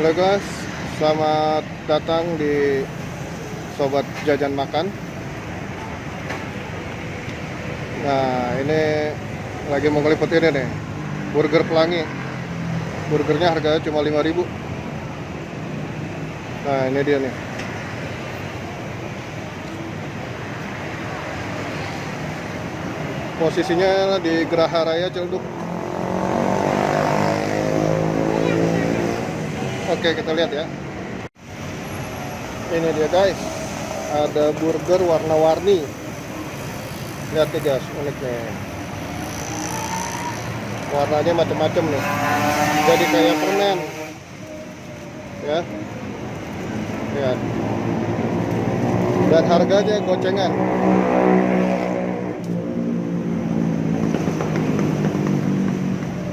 Halo guys, selamat datang di Sobat Jajan Makan. Nah, ini lagi mau ngeliput ini nih, burger pelangi. Burgernya harganya cuma 5.000. Nah, ini dia nih. Posisinya di Geraha Raya Ciledug. Oke, kita lihat ya. Ini dia guys, ada burger warna-warni. Lihat nih guys, unik nih. Warnanya macam-macam nih. Jadi kayak permen. Ya. Lihat. Dan harganya gocengan.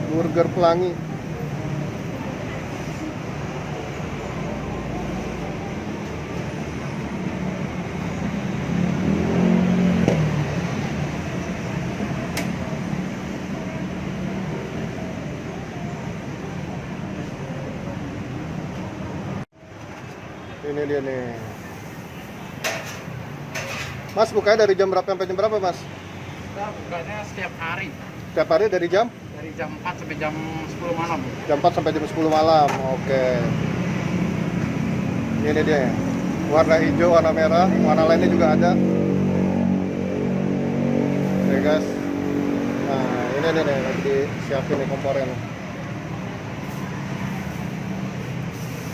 Burger pelangi. Ini dia nih. Mas, bukanya dari jam berapa sampai jam berapa, Mas? Kita bukanya setiap hari. Setiap hari dari jam? Dari jam 4 sampai jam 10 malam. Jam 4 sampai jam 10 malam. Oke. Ini dia. Warna hijau, warna merah, warna lainnya juga ada. Oke, guys. Nah, ini nih lagi disiapin nih komporen.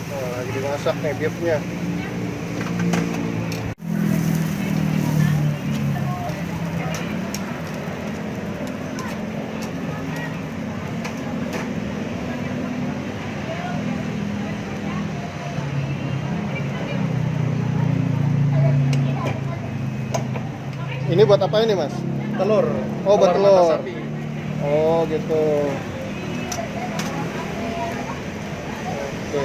Oh, lagi dimasak nih beefnya. Ini buat apa ini, Mas? Telur. Oh, buat mata telur. sapi. Oh, gitu. Oke.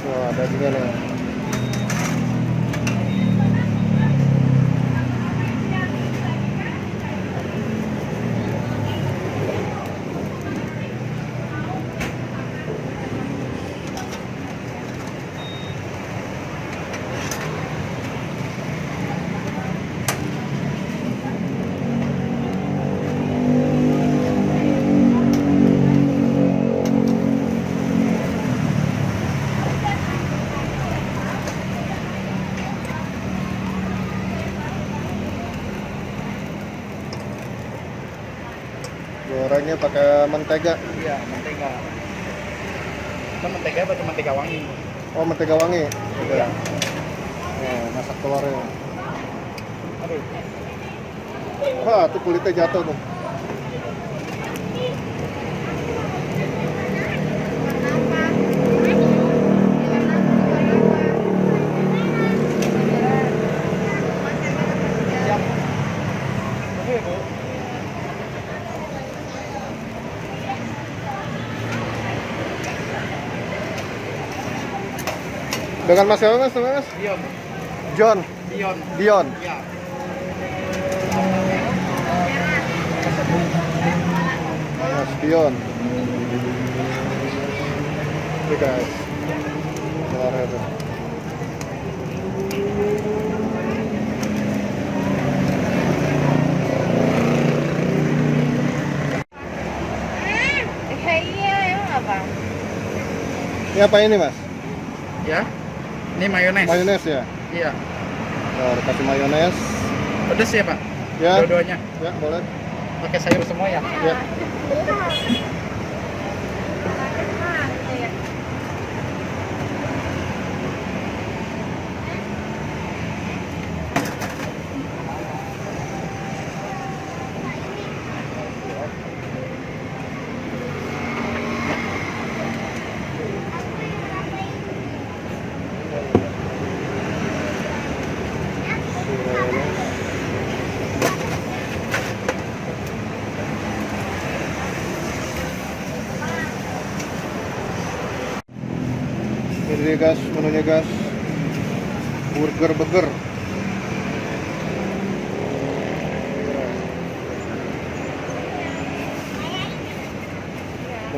Wah, ada juga nih. Gorengnya pakai mentega. Iya, mentega. Itu mentega apa cuma mentega wangi? Oh, mentega wangi. Iya. Masak telurnya. Aduh. Wah, tuh kulitnya jatuh tuh. Siap. Tunggu ya, Bu. Dengan Mas siapa, Mas? Mas? Dion. John. Dion. Dion. Iya. Mas Dion. Ini guys. Telurnya tuh. Iya, emang apa? Ini apa ini, Mas? Ya. Ini mayones. Mayones ya? Iya. Oh, dikasih mayones. Pedes ya, Pak? Ya. Dua-duanya. Ya, boleh. Pakai sayur semua ya? Ya. Ini dia guys, menunya guys. Burger.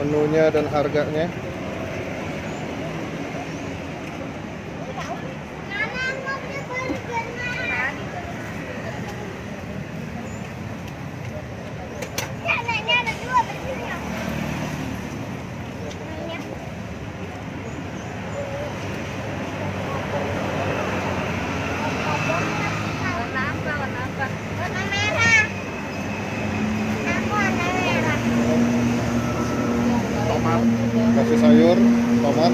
menunya dan harganya. Warna apa? Warna apa? Warna merah. Aku warna merah. Tomat. Kasih sayur, tomat,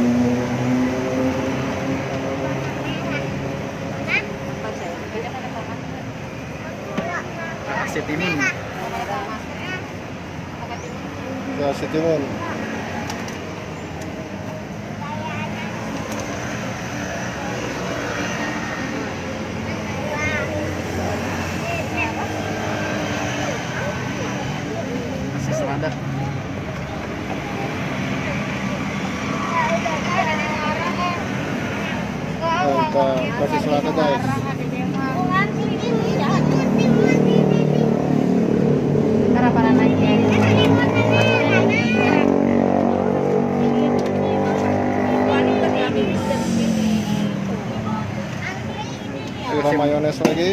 Apa saya? Beda kan apa? Nasi timun. kasih timun. Nasi selada. Mantap, kasih selada guys. Para para naik. Siram mayones lagi.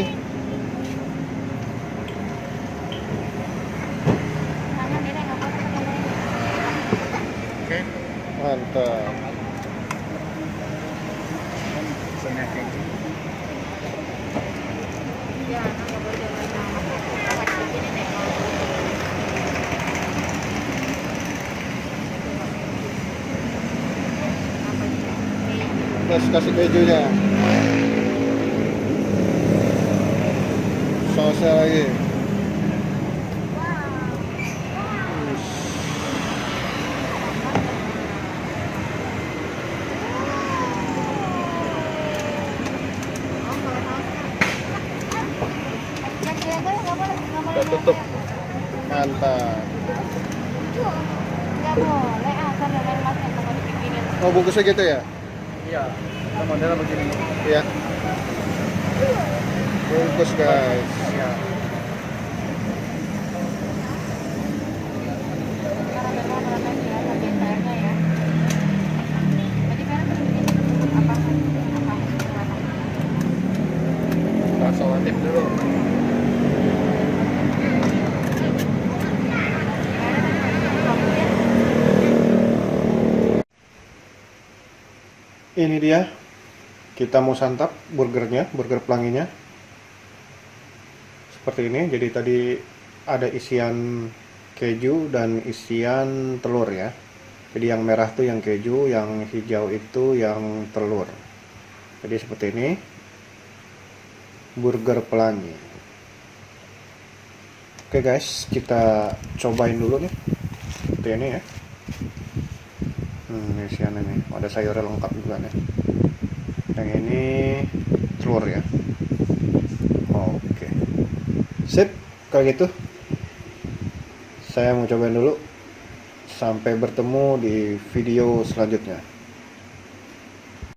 Oke. Mantap. Pesennya keju. Terus kasih kejunya. Sausnya lagi. Udah tutup. Mantap. Nggak boleh, asal dari mas yang mau dibikinin. Oh, bungkusnya gitu ya? Iya. Kita modelnya begini. Iya. Bungkus guys. Iya. Karena memang rata dia bagian sayurnya ya. Tadi kan apa? Kita solatif dulu. Ini dia. Kita mau santap burgernya, burger pelanginya. Seperti ini. Jadi tadi ada isian keju dan isian telur ya. Jadi yang merah tuh yang keju, yang hijau itu yang telur. Jadi seperti ini. Burger pelangi. Oke guys, kita cobain dulu nih. Seperti ini ya. Ini isiannya nih. Ada sayurnya lengkap juga nih. Yang ini telur ya. Oke. Sip, kalau gitu. Saya mau cobain dulu. Sampai bertemu di video selanjutnya.